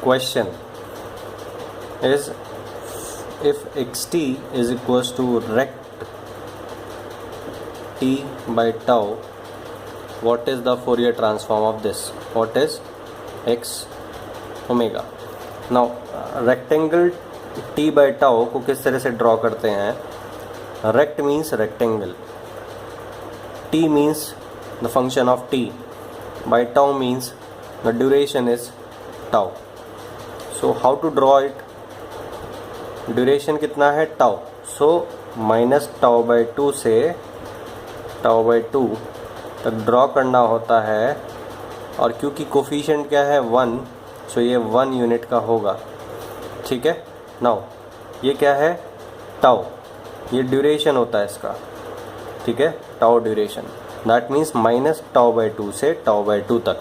question is, if xt is equals to rect t by tau, what is the Fourier transform of this? What is x omega? Now rectangle t by tau को किस तरह से draw करते हैं? Rect means rectangle, t means the function of t, by tau means the duration is tau. So how to draw it? Duration कितना है? Tau. So minus tau by 2 से tau by 2 तक ड्रॉ करना होता है. और क्योंकि कोफिशिएंट क्या है? 1, सो ये 1 यूनिट का होगा. ठीक है. नाउ ये क्या है? टाउ. ये ड्यूरेशन होता है इसका. ठीक है. Tau duration, that means minus tau by 2 से टाउ बाई 2 तक.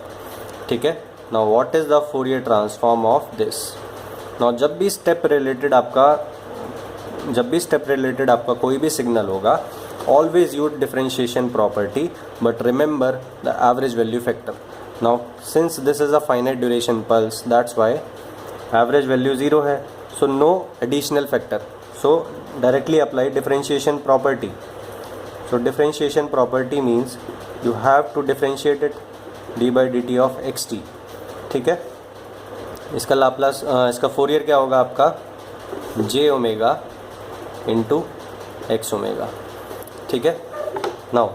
ठीक है. Now what is the Fourier transform of this? Now जब भी स्टेप रिलेटेड आपका कोई भी सिग्नल होगा, always use differentiation property, but remember the average value factor. Now since this is a finite duration pulse, that's why average value 0 है. So no additional factor. So directly apply differentiation property. So differentiation property means you have to differentiate it d by D T of x t. ठीक है. इसका Laplace, इसका Fourier क्या होगा आपका? J omega into x omega. ठीक है. Now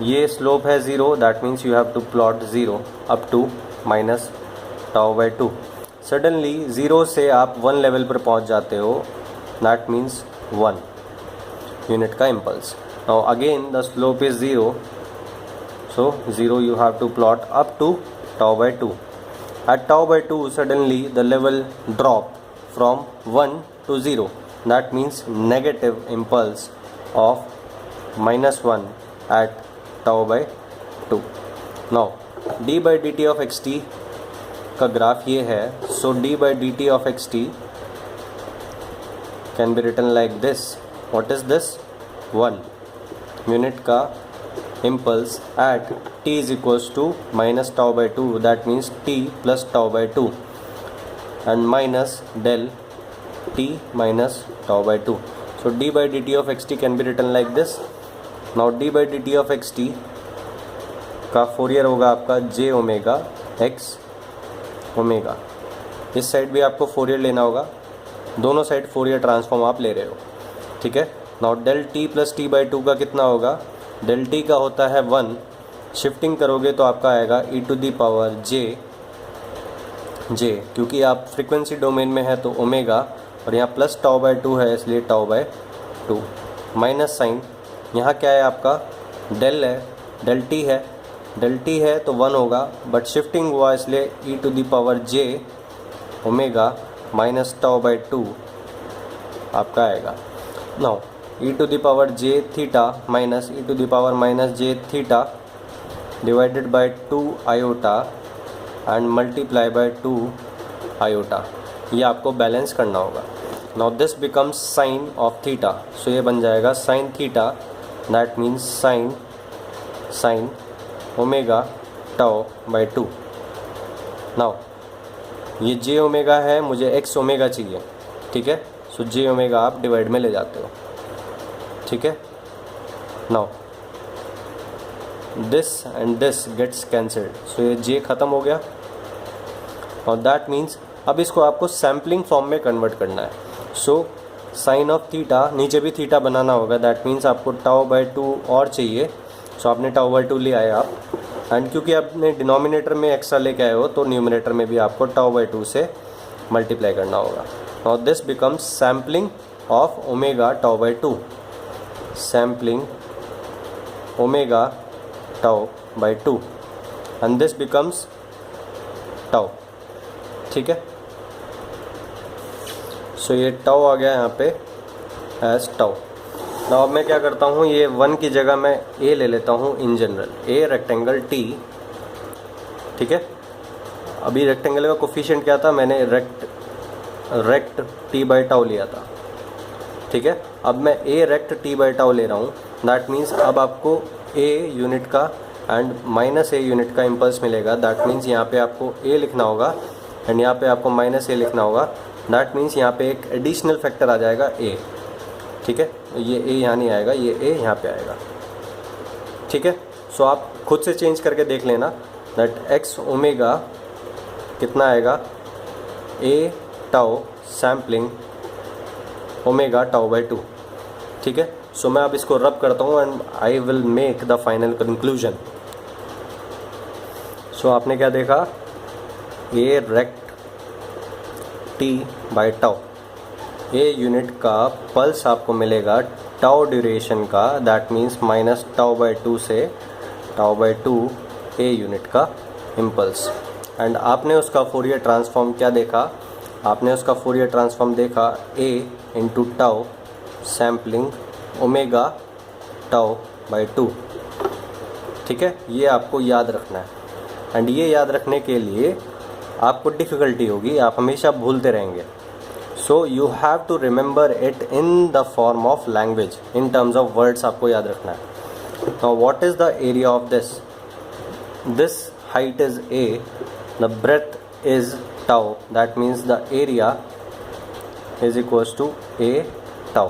ये स्लोप है 0, that means you have to plot 0 up to minus tau by 2. Suddenly 0 से आप 1 लेवल पर पहुंच जाते हो, दैट मीन्स 1 यूनिट का impulse. Now again the slope is 0, so 0 you have to plot up to tau by 2. At tau by 2 suddenly the level drop from 1 to 0, that means negative impulse of minus 1 at tau by 2. Now d by dt of xt का graph ये है. So d by dt of xt can be written like this. What is this? 1 unit का impulse at t is equals to minus tau by 2, that means t plus tau by 2, and minus del t minus tau by 2. So d by dt of xt can be written like this. Now d by dt of xt का Fourier होगा आपका j omega x omega. इस side भी आपको Fourier लेना होगा. दोनों side Fourier transform आप ले रहे हो. ठीक है. Now del t plus t by 2 का कितना होगा? डेल टी का होता है 1, शिफ्टिंग करोगे तो आपका आएगा e टू दी पावर जे, क्योंकि आप फ्रीक्वेंसी डोमेन में है तो ओमेगा, और यहाँ प्लस टाउ बाई 2 है इसलिए टाउ बाई 2. माइनस साइन यहाँ क्या है आपका? डेल है, डेल टी है तो 1 होगा, बट शिफ्टिंग हुआ इसलिए e to the power J omega minus tau by 2 आपका आएगा. Now e to the power j theta minus e to the power minus j theta divided by 2 iota and multiply by 2 iota. ये आपको balance करना होगा. Now this becomes sine of theta. So ये बन जाएगा sine theta, that means sine omega tau by 2. Now ये j omega है, मुझे x ओमेगा चाहिए. ठीक है. सो j ओमेगा आप डिवाइड में ले जाते हो. ठीक है. Now this and this gets cancelled, so ये j ख़त्म हो गया. और दैट मीन्स अब इसको आपको सैम्पलिंग फॉर्म में कन्वर्ट करना है. सो साइन ऑफ थीटा, नीचे भी थीटा बनाना होगा, दैट मीन्स आपको टाउ बाई 2 और चाहिए. सो आपने टाउ बाई 2 ले आए आप, एंड क्योंकि आपने डिनोमिनेटर में एक्स्ट्रा लेके आए हो तो न्यूमिनेटर में भी आपको टाउ बाई 2 से मल्टीप्लाई करना होगा. Now this becomes sampling of omega tau by 2, sampling omega tau by 2, and this becomes tau. ठीक है. सो ये tau आ गया यहाँ पे as tau. नाउ अब मैं क्या करता हूँ, ये 1 की जगह मैं a ले लेता हूँ in general, a rectangle t. ठीक है. अभी रेक्टेंगल का कोफिशिएंट क्या था? मैंने रेक्ट t बाई टाउ लिया था. ठीक है. अब मैं a rect t by tau ले रहा हूँ, दैट मीन्स अब आपको a यूनिट का एंड माइनस a यूनिट का इम्पल्स मिलेगा. दैट मीन्स यहाँ पे आपको a लिखना होगा एंड यहाँ पे आपको माइनस ए लिखना होगा। दैट मीन्स यहाँ पे एक एडिशनल फैक्टर आ जाएगा ए, ठीक है। ये ए यहाँ नहीं आएगा, ये ए यहाँ पे आएगा, ठीक है। सो आप खुद से चेंज करके देख लेना दैट एक्स ओमेगा कितना आएगा, A tau sampling omega tau by 2, ठीक है। सो मैं अब इसको रब करता हूँ and I will make the final conclusion. So आपने क्या देखा, A rect T by tau, A unit का पल्स आपको मिलेगा टाउ ड्यूरेशन का, that means minus tau by 2 से टाउ बाई 2 ए यूनिट का इम्पल्स। एंड आपने उसका फोरियर ट्रांसफॉर्म क्या देखा, आपने उसका फोरियर ट्रांसफॉर्म देखा A into tau sampling omega tau by 2, ठीक है। ये आपको याद रखना है एंड ये याद रखने के लिए आपको डिफ़िकल्टी होगी, आप हमेशा भूलते रहेंगे। So you have to remember it in the form of language, in terms of words आपको याद रखना है। Now what is the area of this, this height is a, the breadth is tau, that means the area is equals to a tau,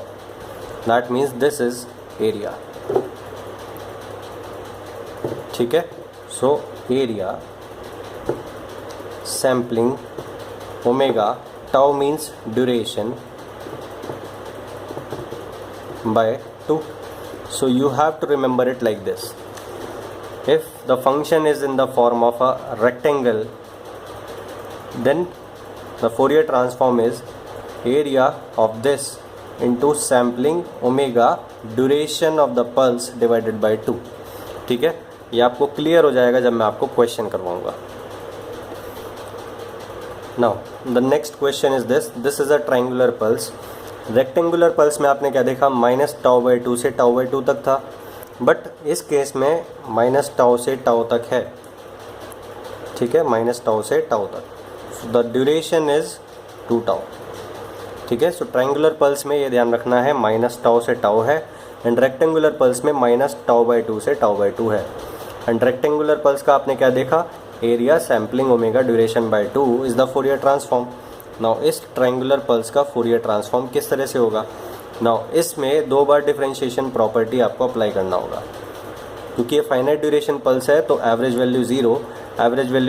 that means this is area, ठीक है। So area sampling omega tau means duration by 2. So you have to remember it like this. If the function is in the form of a rectangle, then the Fourier transform is area of this into sampling omega duration of the pulse divided by 2, ठीक है। ये आपको clear हो जाएगा जब मैं आपको question करवाऊंगा। Now the next question is this is a triangular pulse. Rectangular pulse में आपने क्या देखा, माइनस टाउ बाई 2 से टाउ बाई 2 तक था, बट इस केस में माइनस टाउ से टाउ तक है, ठीक है, माइनस टाउ से टाउ तक। द ड्यूरेशन इज 2 टाउ, ठीक है। सो ट्रायंगुलर पल्स में ये ध्यान रखना है माइनस टाउ से टाउ है, एंड रेक्टेंगुलर पल्स में माइनस टाउ बाई 2 से टाउ बाई 2 है। एंड रेक्टेंगुलर पल्स का आपने क्या देखा, area sampling omega duration by 2 is the Fourier transform. Now इस ट्रायंगुलर पल्स का फोरियर ट्रांसफॉर्म किस तरह से होगा, नाउ इसमें 2 बार डिफरेंशिएशन प्रॉपर्टी आपको अप्लाई करना होगा, क्योंकि ये फाइनाइट ड्यूरेशन पल्स है तो एवरेज वैल्यू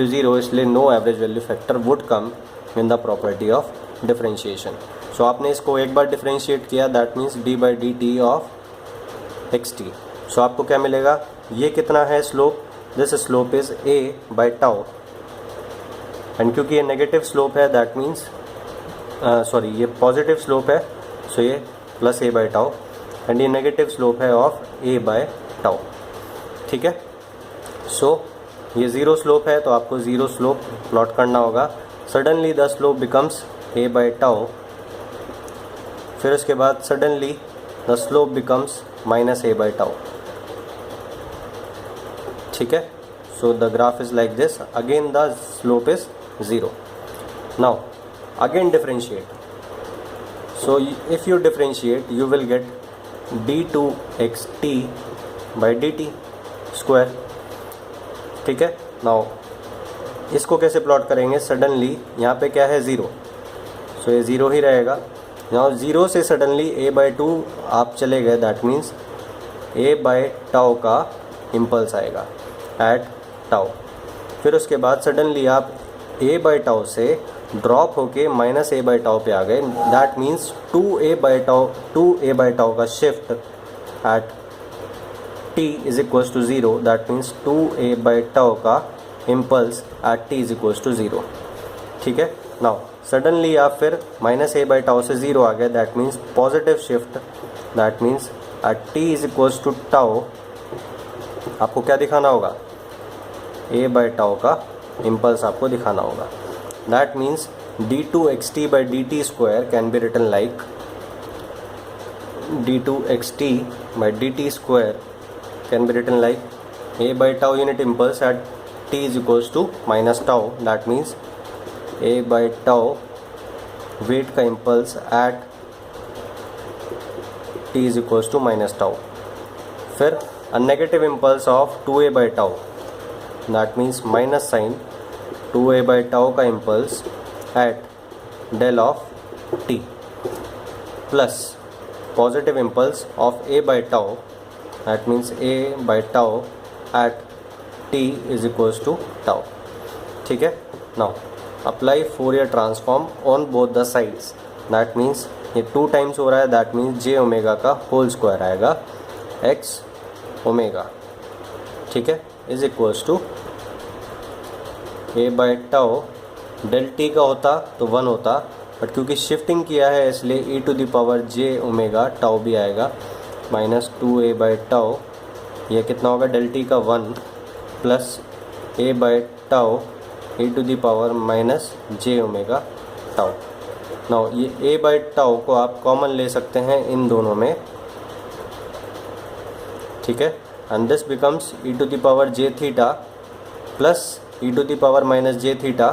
0, इसलिए no average value factor would come in the property of differentiation. So आपने इसको एक बार डिफरेंशिएट किया, that means D by D T of x T. So आपको क्या मिलेगा, ये कितना है slope, this slope is A by tau, and क्योंकि ये नेगेटिव स्लोप है दैट मीन्स सॉरी ये पॉजिटिव स्लोप है, सो ये plus A by tau, and ये नेगेटिव स्लोप है ऑफ ए बाय टाउ, ठीक है। सो ये 0 स्लोप है तो आपको 0 स्लोप प्लॉट करना होगा। Suddenly the slope becomes a by tau, फिर उसके बाद suddenly the slope becomes minus A by tau, ठीक है। So the graph is like this, again the slope is 0. Now again differentiate, so if you differentiate you will get d2xt by dt square, ठीक है। Now इसको कैसे plot करेंगे, suddenly यहाँ पे क्या है 0, सो ये 0 ही रहेगा। नाउ 0 से सडनली a बाई 2 आप चले गए, that means a by tau का इम्पल्स आएगा एट टाउ, फिर उसके बाद सडनली आप a बाई टाउ से ड्रॉप होके माइनस ए बाई टाउ पे आ गए, that means 2a by tau का shift at t is equals to 0, that means 2a by tau का impulse at t is equals to 0, ठीक है। नाउ सडनली आप फिर माइनस ए बाई टाउ से 0 आ गए, that means positive shift, that means at t is equals to tau आपको क्या दिखाना होगा, a बाई टाउ का इम्पल्स आपको दिखाना होगा। That means d2xt by dt square can be written like d2xt by dt square can be written like a by tau unit impulse at t is equals to minus tau, that means a by tau weight का impulse at t is equals to minus tau, फिर a negative impulse of 2a by tau, that means minus sign 2a by tau का impulse at del of t plus positive impulse of a by tau, that means a by tau at t is equals to tau. ठीक है, now apply Fourier transform on both the sides, that means ये 2 times हो रहा है, that means j omega का whole square आएगा x omega. ठीक है, is equals to a by tau, del T का होता तो 1 होता, बट क्योंकि शिफ्टिंग किया है इसलिए e to the power j omega tau भी आएगा माइनस 2a बाई टाउ, ये कितना होगा डेल टी का 1 plus a by tau e to the power minus j omega tau. Now ये a बाई टाउ को आप कॉमन ले सकते हैं इन दोनों में। ठीक है, and this becomes e to the power j theta plus e to the power minus j theta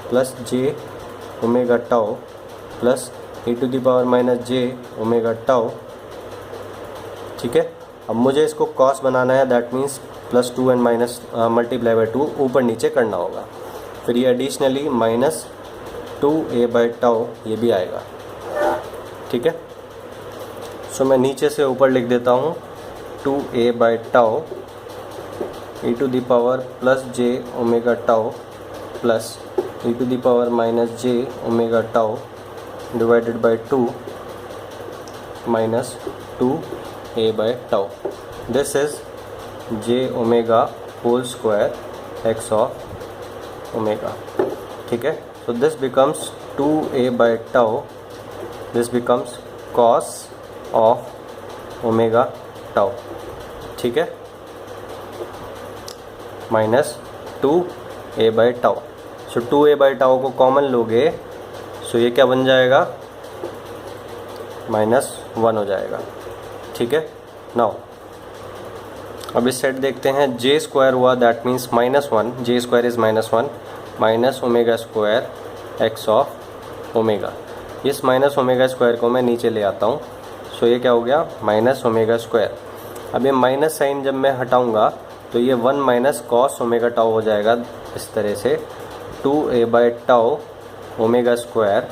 plus j omega tau plus e to the power minus j omega tau. ठीक है, अब मुझे इसको कॉस बनाना है, that means plus 2 and minus multiply by 2 ऊपर नीचे करना होगा। फिर ये additionally minus 2a by tau ये भी आएगा। ठीक है, सो मैं नीचे से ऊपर लिख देता हूँ 2a by tau e to the power plus j omega tau plus e to the power minus j omega tau divided by 2 minus 2a by tau. This is j omega whole square x of omega. ठीक है, so this becomes 2a by tau, this becomes cos of omega tau। ठीक है, minus 2a by tau, so 2a by tau को common लोगे, so ये क्या बन जाएगा माइनस 1 हो जाएगा। ठीक है, नाउ अब इस साइड देखते हैं, j स्क्वायर हुआ that means minus 1, j square is minus 1 minus omega square x of omega. इस माइनस ओमेगा स्क्वायर को मैं नीचे ले आता हूँ, सो ये क्या हो गया माइनस ओमेगा स्क्वायर। अब ये माइनस साइन जब मैं हटाऊँगा तो ये 1 माइनस कॉस ओमेगा टाउ हो जाएगा इस तरह से 2a by tau omega square,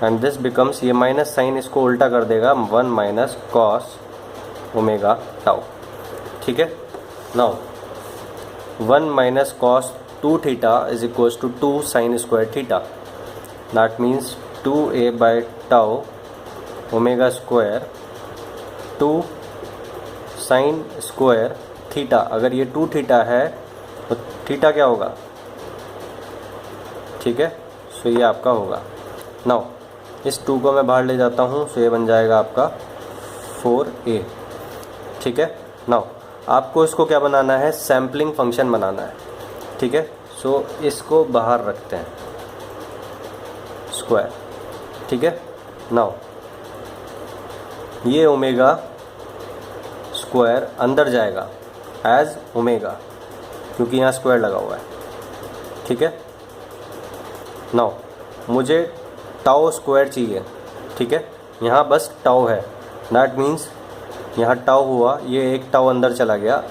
and this becomes, ये माइनस साइन इसको उल्टा कर देगा 1 माइनस कॉस ओमेगा टाउ। ठीक है, now 1 minus cos 2 theta is equals to 2 sine square theta, that means 2a by tau omega square 2 sine square theta. अगर ये 2 theta है तो थीटा क्या होगा, ठीक है, सो ये आपका होगा। नाउ इस 2 को मैं बाहर ले जाता हूँ, सो ये बन जाएगा आपका 4a। ठीक है, नाउ आपको इसको क्या बनाना है, सैम्पलिंग फंक्शन बनाना है। ठीक है, सो इसको बाहर रखते हैं स्क्वायर। ठीक है, नाउ ये ओमेगा स्क्वायर अंदर जाएगा एज ओमेगा क्योंकि यहाँ स्क्वायर लगा हुआ है। ठीक है, नाउ मुझे टाउ स्क्वायर चाहिए। ठीक है, यहाँ बस टाउ है, दैट मीन्स यहाँ टाउ हुआ, ये एक टाउ अंदर चला गया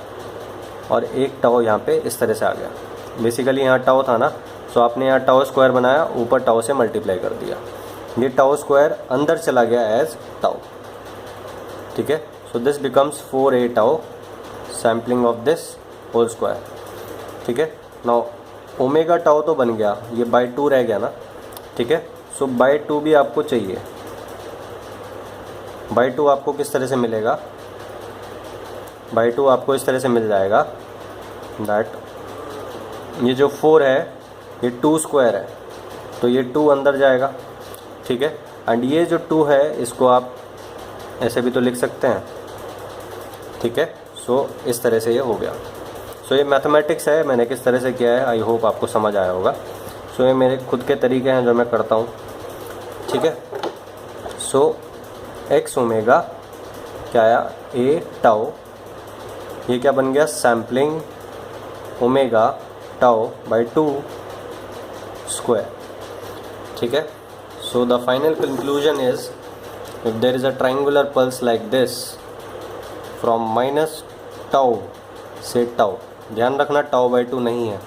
और एक टाउ यहाँ पे इस तरह से आ गया। बेसिकली यहाँ टाउ था ना, सो आपने यहाँ टाउ स्क्वायर बनाया, ऊपर टाउ से मल्टीप्लाई कर दिया, ये टाउ स्क्वायर अंदर चला गया एज टाउ। ठीक है, so this becomes 4a tau sampling of this whole square. ठीक है, नाउ ओमेगा टाउ तो बन गया, ये बाई 2 रह गया ना। ठीक है, सो बाई 2 भी आपको चाहिए। बाई 2 आपको किस तरह से मिलेगा, बाई 2 आपको इस तरह से मिल जाएगा दैट ये जो 4 है ये 2 स्क्वायर है, तो ये 2 अंदर जाएगा। ठीक है, एंड ये जो 2 है इसको आप ऐसे भी तो लिख सकते हैं। ठीक है, सो इस तरह से ये हो गया। सो ये मैथमेटिक्स है, मैंने किस तरह से किया है, आई होप आपको समझ आया होगा। सो ये मेरे खुद के तरीके हैं जो मैं करता हूँ। ठीक है, सो एक्स ओमेगा क्या आया, ए टाउ, ये क्या बन गया sampling omega tau by 2 square. ठीक है, so the final conclusion is if there is a triangular pulse like this from minus tau से टाउ, ध्यान रखना टाउ बाई 2 नहीं है,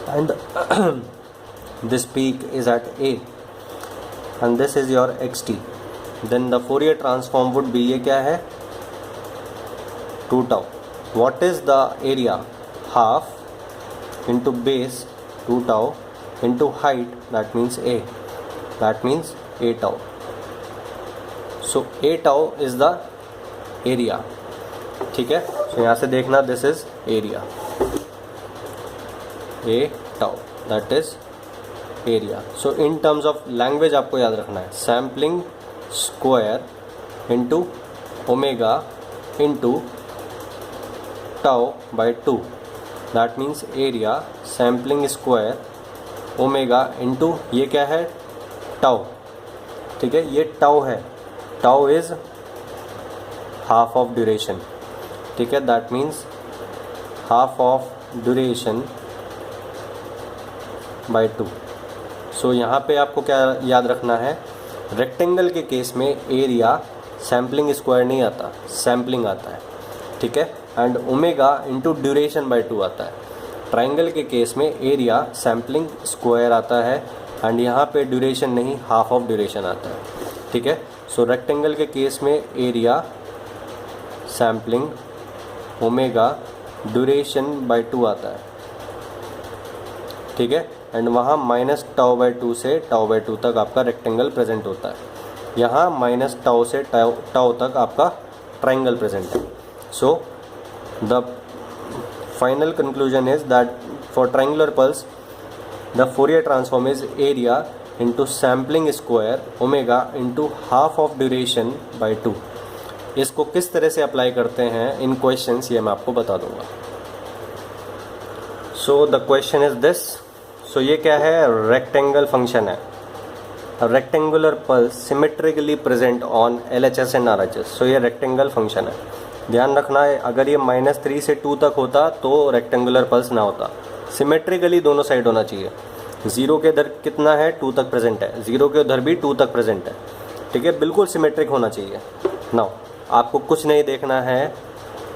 and this peak is at A and this is your xt, then the Fourier transform would be, ये क्या है 2 tau. What is the area? Half into base 2 tau into height, that means A, that means A tau. So A tau is the area. ठीक है, so यहाँ से देखना this is area, A tau that is area. So in terms of language आपको याद रखना है sampling square into omega into tau by 2, that means area sampling square omega into ये क्या है tau. ठीक है, ये tau है, tau is half of duration. ठीक है, that means half of duration by 2. सो यहाँ पे आपको क्या याद रखना है, रेक्टेंगल के केस में एरिया सैम्पलिंग स्क्वायर नहीं आता, सैम्पलिंग आता है. ठीक है, and omega into duration by 2 आता है. ट्राइंगल के केस में एरिया सैम्पलिंग स्क्वायर आता है एंड यहाँ पे ड्यूरेशन नहीं, हाफ ऑफ ड्यूरेशन आता है. ठीक है, सो रेक्टेंगल के केस में area sampling omega duration by 2 आता है. ठीक है, एंड वहाँ माइनस टाउ बाई 2 से टाउ बाई 2 तक आपका रेक्टेंगल प्रेजेंट होता है. यहाँ माइनस टाउ से टाउ तक आपका ट्राइंगल प्रेजेंट है. So the final conclusion is that for triangular pulse the Fourier transform is area into sampling square omega into half of duration by 2. इसको किस तरह से अप्लाई करते हैं इन क्वेश्चंस, ये मैं आपको बता दूंगा. So the question is this. So ये क्या है, रेक्टेंगल फंक्शन है, rectangular pulse symmetrically present on LHS and RHS. So ये रेक्टेंगल फंक्शन है. ध्यान रखना है, अगर ये -3 से 2 तक होता तो रेक्टेंगुलर पल्स ना होता. सिमेट्रिकली दोनों साइड होना चाहिए. 0 के इधर कितना है 2 तक प्रेजेंट है, 0 के उधर भी 2 तक प्रेजेंट है. ठीक है, बिल्कुल सिमेट्रिक होना चाहिए. नाउ आपको कुछ नहीं देखना है,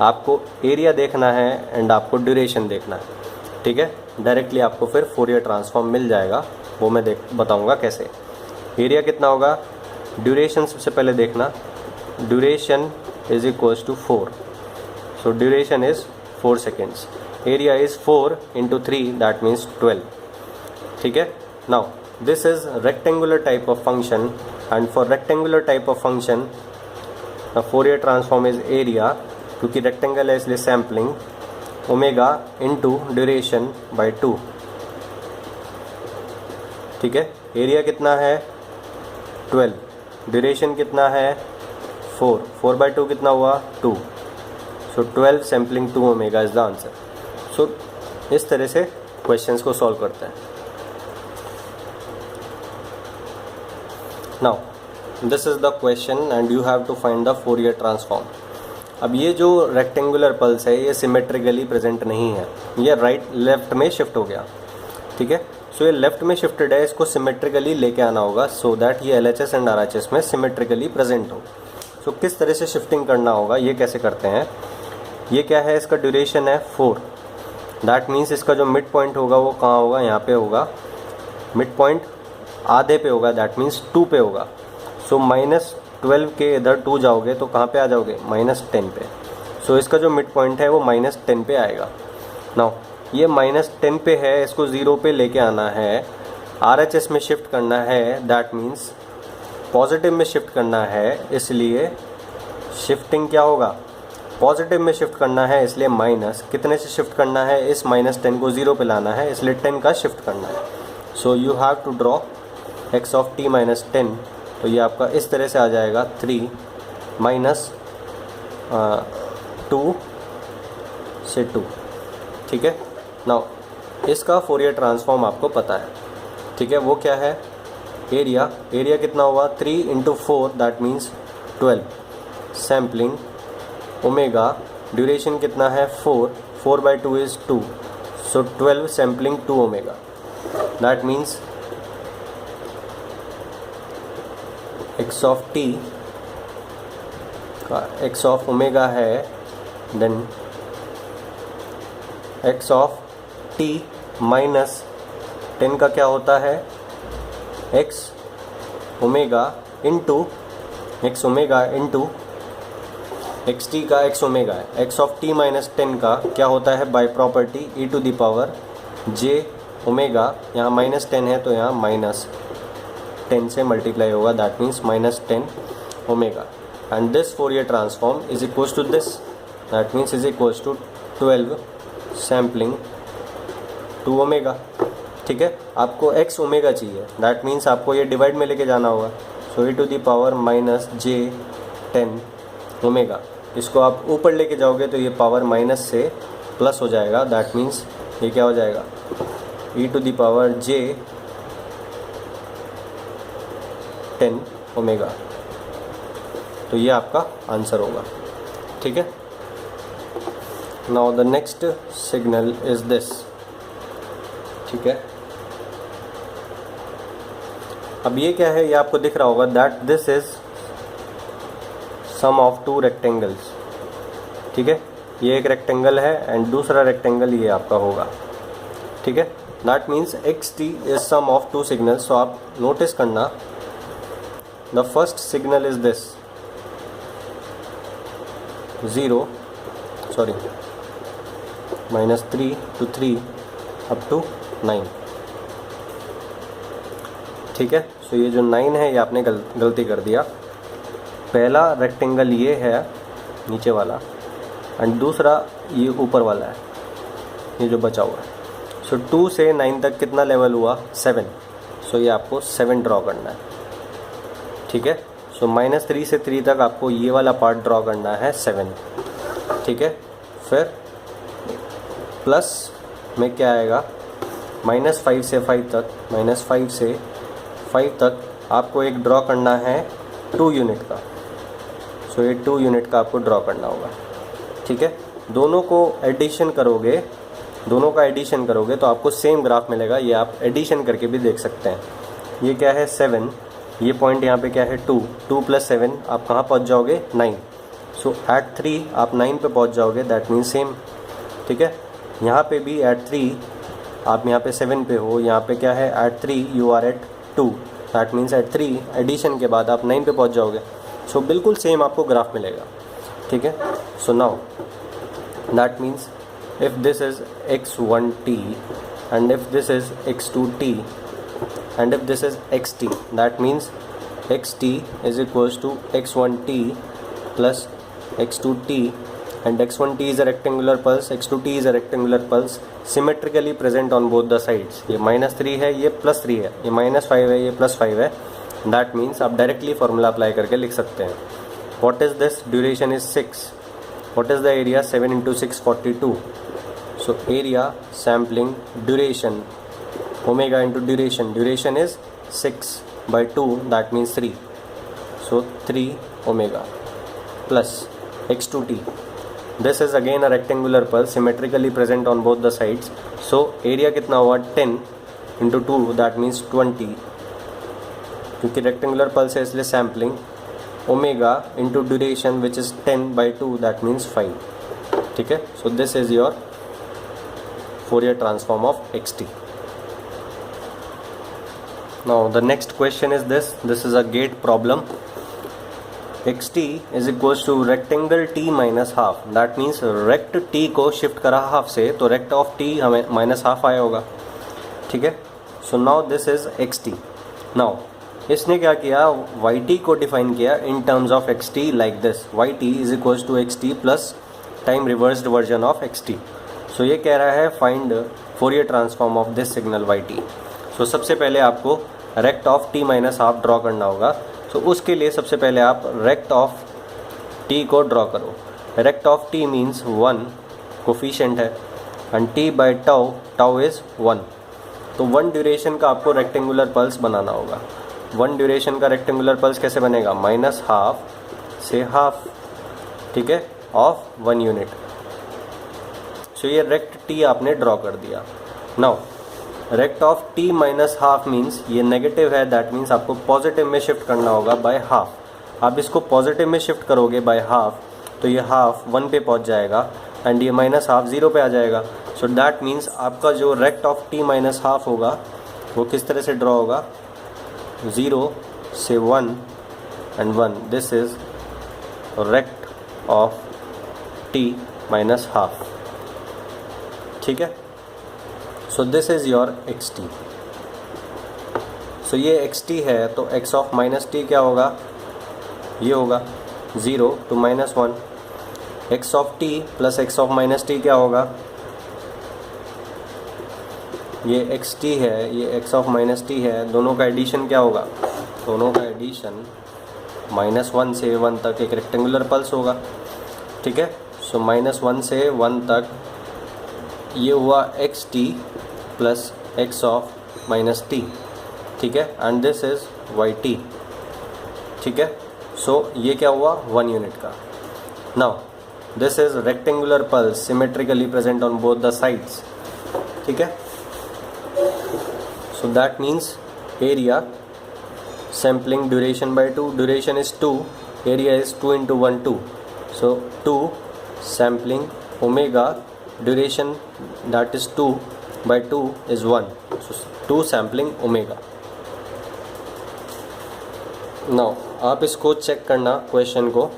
आपको एरिया देखना है एंड आपको ड्यूरेशन देखना है. ठीक है, डायरेक्टली आपको फिर फोरियर ट्रांसफॉर्म मिल जाएगा, वो मैं बताऊंगा कैसे. एरिया कितना होगा, ड्यूरेशन सबसे पहले देखना, duration is equals to 4. So duration is 4 seconds, area is 4 into 3 that means 12. ठीक है, now this is rectangular type of function and for rectangular type of function the Fourier transform is area, क्योंकि rectangle है इसलिए sampling omega into duration by 2. ठीक है, area कितना है 12, duration कितना है 4, 4 बाई 2 कितना हुआ 2. So 12 sampling 2 omega is the answer. So इस तरह से क्वेश्चंस को सॉल्व करते हैं. Now this is the question and you have to find the Fourier transform. अब ये जो रेक्टेंगुलर पल्स है ये सिमेट्रिकली प्रेजेंट नहीं है, ये राइट लेफ्ट में शिफ्ट हो गया. ठीक है, सो ये लेफ्ट में शिफ्टेड है, इसको सिमेट्रिकली लेके आना होगा सो दैट ये LHS एंड RHS में सिमेट्रिकली प्रेजेंट हो. सो किस तरह से शिफ्टिंग करना होगा, ये कैसे करते हैं. ये क्या है, इसका ड्यूरेशन है 4, दैट मीन्स इसका जो मिड पॉइंट होगा वो कहाँ होगा, यहाँ पे होगा. मिड पॉइंट आधे पे होगा, दैट मीन्स 2 पे होगा. सो -12 के इधर 2 जाओगे तो कहाँ पे आ जाओगे, -10 पे. सो इसका जो मिड पॉइंट है वो -10 पे आएगा. नाउ ये -10 पे है, इसको 0 पे लेके आना है, RHS में शिफ्ट करना है, दैट मीन्स पॉजिटिव में शिफ्ट करना है, इसलिए शिफ्टिंग क्या होगा, पॉजिटिव में शिफ्ट करना है, इसलिए माइनस कितने से शिफ्ट करना है, इस -10 को 0 पे लाना है, इसलिए 10 का शिफ्ट करना है. So you have to draw x of t minus 10. तो ये आपका इस तरह से आ जाएगा 3 माइनस 2 से 2. ठीक है, नाउ इसका फोरियर ट्रांसफॉर्म आपको पता है. ठीक है, वो क्या है, एरिया, एरिया कितना हुआ 3 into 4 that means 12 sampling omega, duration कितना है 4, 4 by 2 is 2. So 12 sampling 2 omega, that means x of t का x ऑफ ओमेगा है, then x of t minus 10 का क्या होता है x omega into x omega into x t का x omega है, एक्स ऑफ टी माइनस 10 का क्या होता है by property e to the power J omega, यहाँ माइनस 10 है तो यहाँ माइनस 10 से मल्टीप्लाई होगा, that means minus 10 omega, and this Fourier transform is equals to this, that means is equals to 12 sampling 2 omega. ठीक है, आपको एक्स ओमेगा चाहिए, दैट मीन्स आपको ये डिवाइड में लेके जाना होगा, so E to the power minus J 10 omega. इसको आप ऊपर लेके जाओगे तो ये पावर माइनस से प्लस हो जाएगा, दैट मीन्स ये क्या हो जाएगा E to the power J 10 omega. तो ये आपका आंसर होगा। ठीक है, now the next signal is this. ठीक है, अब ये क्या है, ये आपको दिख रहा होगा that this is sum of two rectangles. ठीक है, ये एक रेक्टेंगल है एंड दूसरा रेक्टेंगल ये आपका होगा। ठीक है, that means X T is sum of two signals. So आप नोटिस करना, the first signal is this 0 sorry -3 to 3 up to 9। ठीक है, सो ये जो 9 है ये आपने गलती कर दिया। पहला रेक्टेंगल ये है नीचे वाला एंड दूसरा ये ऊपर वाला है, ये जो बचा हुआ है। सो 2 से 9 तक कितना लेवल हुआ 7, सो ये आपको 7 ड्रॉ करना है। ठीक है, सो -3 से 3 तक आपको ये वाला पार्ट ड्रॉ करना है 7। ठीक है, फिर प्लस में क्या आएगा -5 से 5 तक, -5 से 5 तक आपको एक ड्रॉ करना है 2 यूनिट का। सो ये 2 यूनिट का आपको ड्रॉ करना होगा। ठीक है, दोनों को एडिशन करोगे, दोनों का एडिशन करोगे तो आपको सेम ग्राफ मिलेगा। ये आप एडिशन करके भी देख सकते हैं। ये क्या है 7, ये पॉइंट यहाँ पे क्या है 2, 2 + 7 आप कहाँ पहुँच जाओगे 9। सो एट 3 आप 9 पे पहुँच जाओगे, दैट मीन्स सेम। ठीक है, यहाँ पे भी एट 3 आप यहाँ पे 7 पे हो, यहाँ पे क्या है at 3 you are at 2, that means at 3 addition के बाद आप 9 पे पहुँच जाओगे। सो बिल्कुल सेम आपको ग्राफ मिलेगा। ठीक है, so now that means if this is x1t and if this is x2t and if this is xt, that means xt is equals to x1t plus x2t and x1t is a rectangular pulse, x2t is a rectangular pulse symmetrically present on both the sides। ये -3 है, ये +3 है, ये -5 है, ये +5 है। That means आप directly formula apply करके लिख सकते हैं। What is this, duration is 6, what is the area 7 × 6 42। So area sampling duration omega into duration, duration is 6/2 that means 3, so 3 omega plus x2t। This is again a rectangular pulse symmetrically present on both the sides. So area कितना हुआ 10 × 2 that means 20, क्योंकि rectangular pulse है इसलिए sampling omega into duration which is 10/2 that means 5। ठीक है, so this is your Fourier transform of xt। Now the next question is this is a gate problem। xt is equals to rectangle t minus half, that means rect t को shift करा half से तो rect of t हमें minus half आया होगा। ठीक है, so now this is xt। Now इसने क्या किया, yt को डिफाइन किया in terms of xt like this, yt is equals to xt plus time reversed version of xt। सो ये कह रहा है find Fourier transform of this signal yt। So सबसे पहले आपको rect of t minus half draw करना होगा। तो उसके लिए सबसे पहले आप रेक्ट ऑफ t को ड्रॉ करो। Rect of t means 1 coefficient है एंड t/टाउ, टाउ इज़ 1। तो 1 ड्यूरेशन का आपको रेक्टेंगुलर पल्स बनाना होगा। 1 ड्यूरेशन का रेक्टेंगुलर पल्स कैसे बनेगा, -12 से हाफ, ठीक है, ऑफ 1 यूनिट। सो ये रेक्ट t आपने ड्रॉ कर दिया। Now rect of t minus half means ये नेगेटिव है, दैट मीन्स आपको पॉजिटिव में शिफ्ट करना होगा बाय हाफ। आप इसको पॉजिटिव में शिफ्ट करोगे बाय हाफ तो ये हाफ 1 पे पहुंच जाएगा एंड ये माइनस हाफ ज़ीरो पे आ जाएगा. सो दैट मीन्स आपका जो rect of t minus half होगा वो किस तरह से ड्रॉ होगा, 0 से 1 and 1. This is rect of t minus half. ठीक है. So this is your xt. सो ये xt है तो x ऑफ माइनस टी क्या होगा, ये होगा 0 to -1. x of t plus x of minus T क्या होगा, ये xt है, ये x ऑफ माइनस टी है. दोनों का एडिशन क्या होगा, दोनों का एडिशन -1 से 1 तक एक रेक्टेंगुलर पल्स होगा. ठीक है. सो -1 से 1 तक ये हुआ xt plus x of minus T. ठीक है. And this is yt. ठीक है. सो ये क्या हुआ, 1 यूनिट का. Now this is rectangular pulse symmetrically present on both the sides. ठीक है. So that means area sampling duration by 2, duration is 2, area is 2 into 1 2. So 2 sampling omega, duration that is 2 by 2 is 1. So 2 sampling omega. Now आप इसको check करना question को.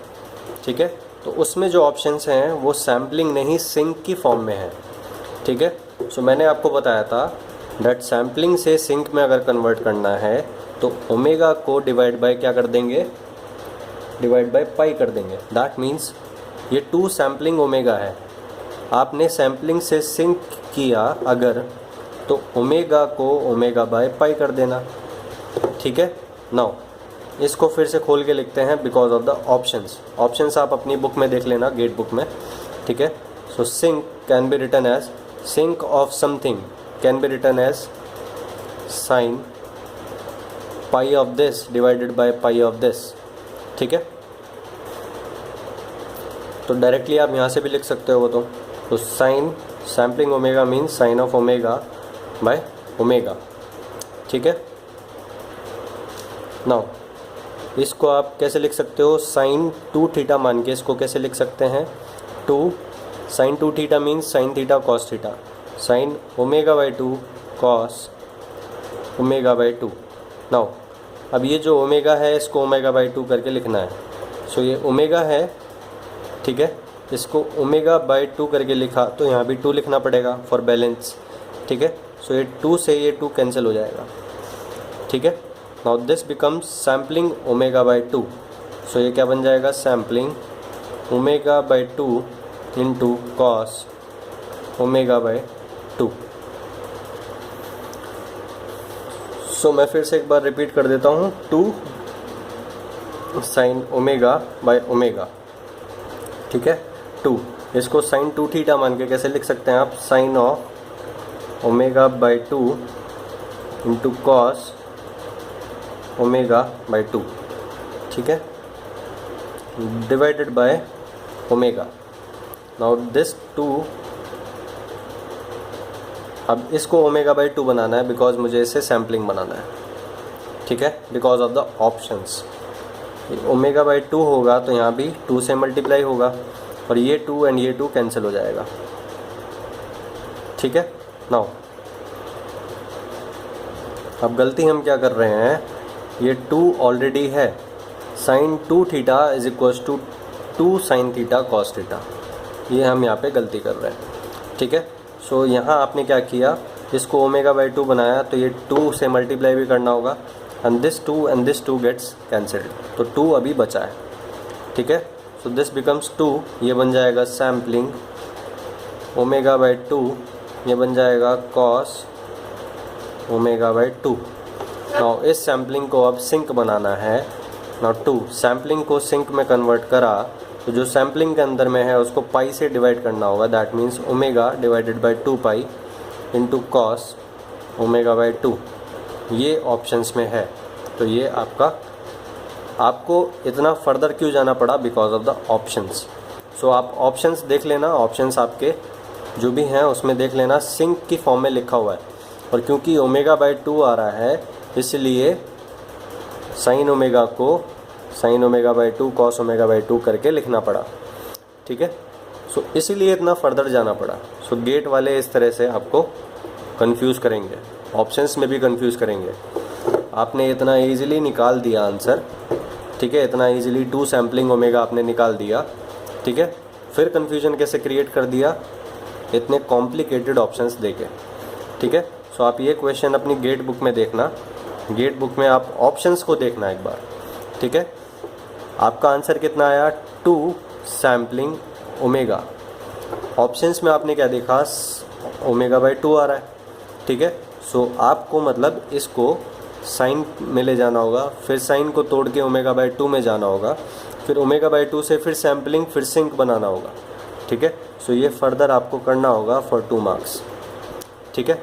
ठीक है. तो उसमें जो ऑप्शंस हैं वो सैम्पलिंग नहीं सिंक की फॉर्म में है. ठीक है. सो मैंने आपको बताया था डेट सैम्पलिंग से सिंक में अगर कन्वर्ट करना है तो ओमेगा को डिवाइड बाय क्या कर देंगे, डिवाइड बाय पाई कर देंगे. दैट मीन्स ये 2 सैम्पलिंग ओमेगा है. आपने सैम्पलिंग से सिंक किया अगर तो ओमेगा को ओमेगा बाय पाई कर देना. ठीक है. नाउ इसको फिर से खोल के लिखते हैं because of the options. Options आप अपनी बुक में देख लेना, गेट बुक में. ठीक है. So sinc can be written as, sinc of something can be written as sine pi of this divided by pi of this. ठीक है. तो डायरेक्टली आप यहाँ से भी लिख सकते हो. तो sine sampling omega means sine of omega by omega. ठीक है. नाउ इसको आप कैसे लिख सकते हो, साइन 2 थीटा मान के इसको कैसे लिख सकते हैं, 2 sine 2 theta means sine theta cos theta, sine omega by 2 cos omega by 2. Now अब ये जो ओमेगा है इसको ओमेगा बाई 2 करके लिखना है. सो ये ओमेगा है. ठीक है. इसको ओमेगा बाई 2 करके लिखा तो यहाँ भी 2 लिखना पड़ेगा फॉर बैलेंस. ठीक है. सो ये 2 से ये 2 कैंसिल हो जाएगा. ठीक है. Now this becomes sampling omega by 2. सो ये क्या बन जाएगा, sampling omega by 2 into cos omega by 2. सो मैं फिर से एक बार रिपीट कर देता हूँ, 2 साइन ओमेगा बाई ओमेगा. ठीक है. 2 इसको साइन 2 थीटा मान के कैसे लिख सकते हैं आप, sine of omega by 2 into cos omega by 2. ठीक है. Divided by omega. Now this 2, अब इसको ओमेगा बाई 2 बनाना है बिकॉज मुझे इसे सैम्पलिंग बनाना है. ठीक है. Because of the options. Omega by 2 होगा तो यहाँ भी 2 से मल्टीप्लाई होगा और ये 2 एंड ये 2 कैंसिल हो जाएगा. ठीक है. नाउ अब गलती हम क्या कर रहे हैं, ये 2 ऑलरेडी है. Sine 2 theta is equals to 2 sine theta cos theta. ये हम यहाँ पे गलती कर रहे हैं. ठीक है. सो यहाँ आपने क्या किया, इसको ओमेगा बाई 2 बनाया तो ये 2 से मल्टीप्लाई भी करना होगा एंड दिस 2 गेट्स कैंसल्ड. तो 2 अभी बचा है. ठीक है. So this becomes 2. ये बन जाएगा सैम्पलिंग ओमेगा बाई 2. ये बन जाएगा कॉस ओमेगा बाई 2. नाउ इस सैम्पलिंग को अब सिंक बनाना है. नाउ 2 सैम्पलिंग को सिंक में कन्वर्ट करा तो जो सैम्पलिंग के अंदर में है उसको पाई से डिवाइड करना होगा. That means omega divided by 2 pi into cos omega by 2. ये ऑप्शंस में है. तो ये आपको इतना फर्दर क्यों जाना पड़ा, बिकॉज ऑफ द ऑप्शंस. सो आप ऑप्शंस देख लेना, ऑप्शंस आपके जो भी हैं उसमें देख लेना सिंक की फॉर्म में लिखा हुआ है. और क्योंकि ओमेगा बाई 2 आ रहा है इसलिए साइन ओमेगा को sign omega by 2 cos omega by 2 करके लिखना पड़ा. ठीक है. सो इसीलिए इतना फर्दर जाना पड़ा। सो गेट वाले इस तरह से आपको कंफ्यूज करेंगे, ऑप्शंस में भी कंफ्यूज करेंगे। आपने इतना इजीली निकाल दिया आंसर, ठीक है, इतना इजीली 2 सैम्पलिंग ओमेगा आपने निकाल दिया, ठीक है, फिर कंफ्यूजन कैसे क्रिएट कर दिया इतने कॉम्प्लिकेटेड ऑप्शंस देके, ठीक है। सो आप ये क्वेश्चन अपनी गेट बुक में देखना, गेट बुक में आप ऑप्शंस को देखना एक बार, ठीक है। आपका आंसर कितना आया 2 सैम्पलिंग ओमेगा, ऑप्शंस में आपने क्या देखा ω/2 आ रहा है, ठीक है। सो आपको मतलब इसको साइन में ले जाना होगा, फिर साइन को तोड़ के ω/2 में जाना होगा, फिर ω/2 से फिर सैम्पलिंग, फिर सिंक बनाना होगा, ठीक है। सो ये फर्दर आपको करना होगा फॉर 2 मार्क्स, ठीक है।